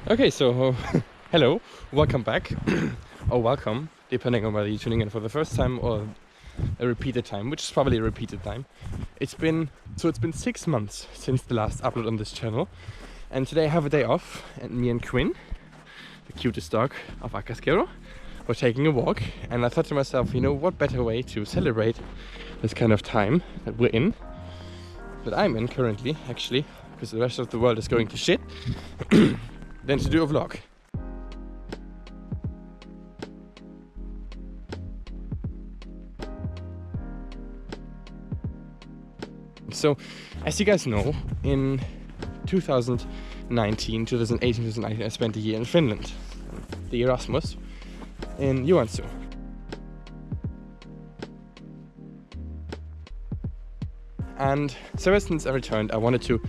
Okay, so hello, welcome back, or welcome, depending on whether you're tuning in for the first time or a repeated time, which is probably a repeated time. It's been 6 months since the last upload on this channel, and today I have a day off, and me and Quinn, the cutest dog of Acasquero, were taking a walk, and I thought to myself, you know, what better way to celebrate this kind of time that I'm in currently, actually, because the rest of the world is going to shit, than to do a vlog. So, as you guys know, in 2018, 2019, I spent a year in Finland, the Erasmus, in Joensuu. And so ever since I returned, I wanted to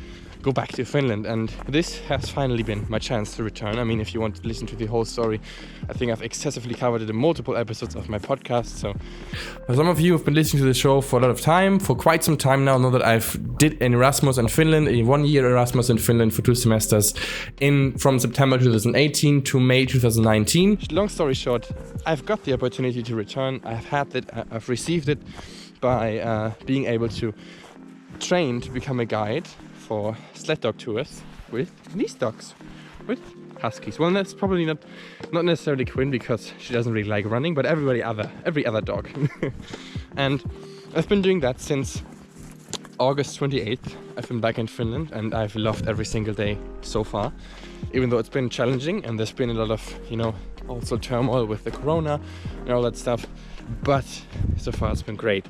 go back to Finland, and this has finally been my chance to return. I mean, if you want to listen to the whole story, I think I've excessively covered it in multiple episodes of my podcast. So some of you have been listening to the show for a lot of time, for quite some time now, know that I've did an Erasmus in Finland, a 1 year Erasmus in Finland for 2 semesters from September 2018 to May 2019. Long story short, I've got the opportunity to return. I've received it by being able to train to become a guide for sled dog tours with these dogs, with huskies. Well, that's probably not necessarily Quinn, because she doesn't really like running, but every other dog. And I've been doing that since August 28th. I've been back in Finland, and I've loved every single day so far, even though it's been challenging and there's been a lot of, you know, also turmoil with the corona and all that stuff, but so far it's been great.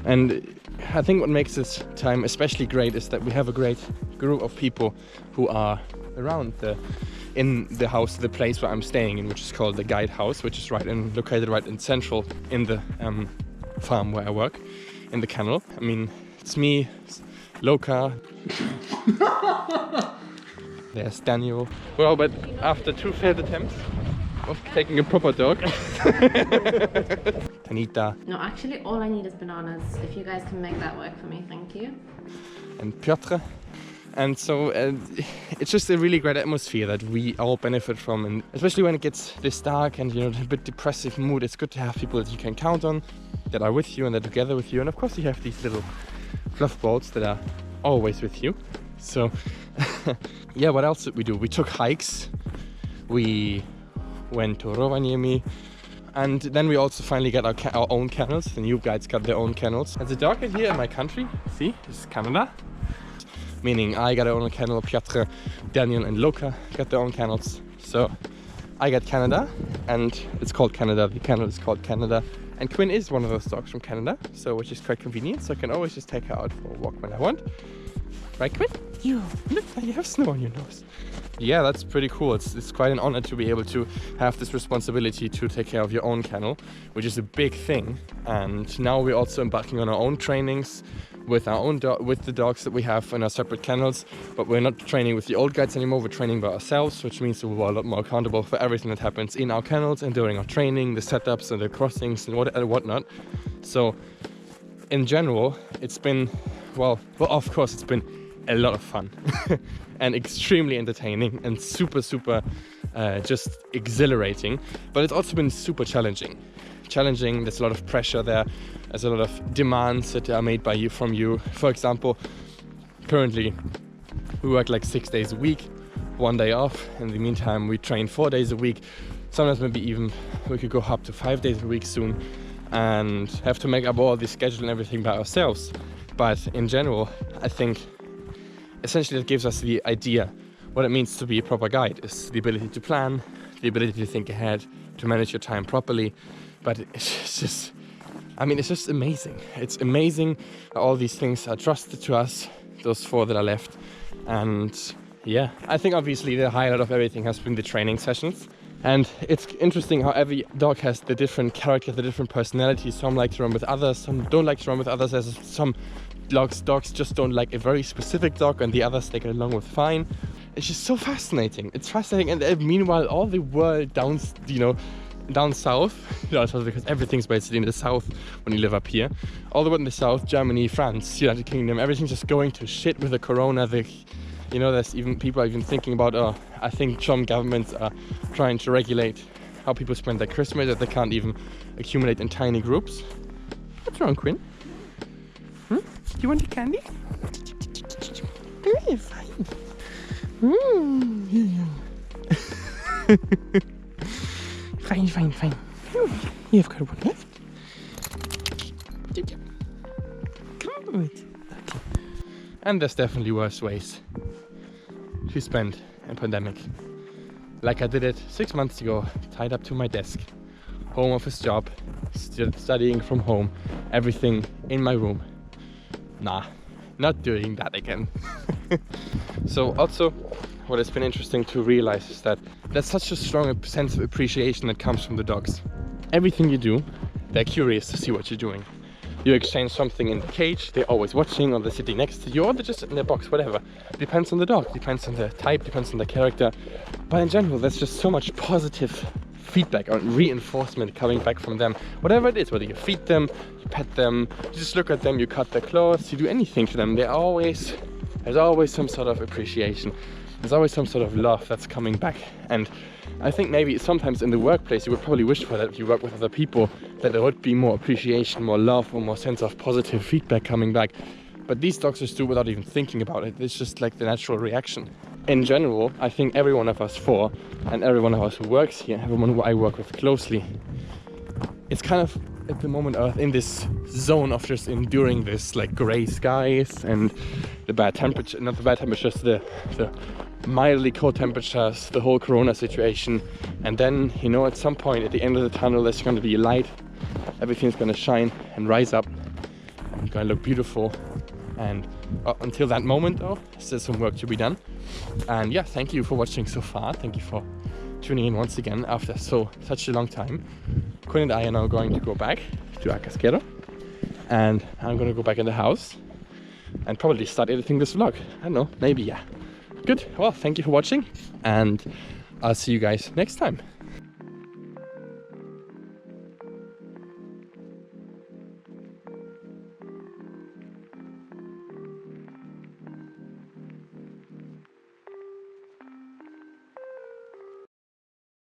And I think what makes this time especially great is that we have a great group of people who are around in the house, the place where I'm staying in, which is called the Guide House, which is located right in central in the farm where I work, in the kennel. I mean, it's me, Loka. There's Daniel. Well, but after 2 failed attempts of taking a proper dog, Tanita. No, actually, all I need is bananas. If you guys can make that work for me, thank you. And Piotr. And so it's just a really great atmosphere that we all benefit from, and especially when it gets this dark and, you know, a bit depressive mood, it's good to have people that you can count on, that are with you and that are together with you. And of course you have these little fluff balls that are always with you. So yeah, what else did we do? We took hikes, we went to Rovaniemi, and then we also finally got our own kennels. The new guides got their own kennels. As a dog in here in my country, see, this is Canada. Meaning I got our own kennel, Piotr, Daniel and Loka got their own kennels. So I got Canada, and it's called Canada. The kennel is called Canada. And Quinn is one of those dogs from Canada, so which is quite convenient. So I can always just take her out for a walk when I want. Right, Quinn? Look, you have snow on your nose. Yeah, that's pretty cool. It's quite an honor to be able to have this responsibility to take care of your own kennel, which is a big thing. And now we're also embarking on our own trainings with our own with the dogs that we have in our separate kennels. But we're not training with the old guides anymore. We're training by ourselves, which means we're a lot more accountable for everything that happens in our kennels and during our training, the setups and the crossings and whatnot. So in general, it's been, well, of course, it's been a lot of fun and extremely entertaining and super just exhilarating, but it's also been super challenging. There's a lot of pressure there's a lot of demands that are made by you from you. For example, currently we work like 6 days a week, 1 day off. In the meantime, we train 4 days a week. Sometimes maybe even we could go up to 5 days a week soon, and have to make up all the schedule and everything by ourselves. But in general, I think essentially that gives us the idea what it means to be a proper guide, is the ability to plan, the ability to think ahead, to manage your time properly. But it's just amazing. It's amazing that all these things are trusted to us, those 4 that are left. And yeah, I think obviously the highlight of everything has been the training sessions. And it's interesting how every dog has the different character, the different personalities. Some like to run with others, some don't like to run with others. There's some dogs just don't like a very specific dog, and the others they get along with fine. It's just so fascinating. It's fascinating, and meanwhile all the world down south, because everything's basically in the south when you live up here. All the way in the south, Germany, France, United Kingdom, everything's just going to shit with the corona. You know, there's even people are even thinking about, I think some governments are trying to regulate how people spend their Christmas, that they can't even accumulate in tiny groups. What's wrong, Quinn? Do you want the candy? Yeah, fine. Fine. You've got one left. Good. Okay. And there's definitely worse ways to spend a pandemic. Like I did it 6 months ago, tied up to my desk, home office job, studying from home, everything in my room. Nah, not doing that again. So also, what has been interesting to realize is that there's such a strong sense of appreciation that comes from the dogs. Everything you do, they're curious to see what you're doing. You exchange something in the cage, they're always watching, or they're sitting next to you, or they're just in their box, whatever. Depends on the dog, depends on the type, depends on the character. But in general, there's just so much positive feedback or reinforcement coming back from them. Whatever it is, whether you feed them, you pet them, you just look at them, you cut their clothes, you do anything to them, there's always some sort of appreciation. There's always some sort of love that's coming back. And I think maybe sometimes in the workplace you would probably wish for that if you work with other people, that there would be more appreciation, more love, or more sense of positive feedback coming back. But these dogs just do without even thinking about it. It's just like the natural reaction. In general, I think every one of us four, and every one of us who works here, everyone who I work with closely, it's kind of at the moment in this zone of just enduring this like gray skies and the bad temperature, not the bad temperatures, the mildly cold temperatures, the whole corona situation. And then, you know, at some point at the end of the tunnel there's going to be a light, everything's going to shine and rise up and going to look beautiful. And until that moment though, there's some work to be done. And yeah, thank you for watching so far. Thank you for tuning in once again after such a long time. Quinn and I are now going to go back to Acasquero, and I'm going to go back in the house and probably start editing this vlog. I don't know, maybe, yeah. Good, well, thank you for watching, and I'll see you guys next time.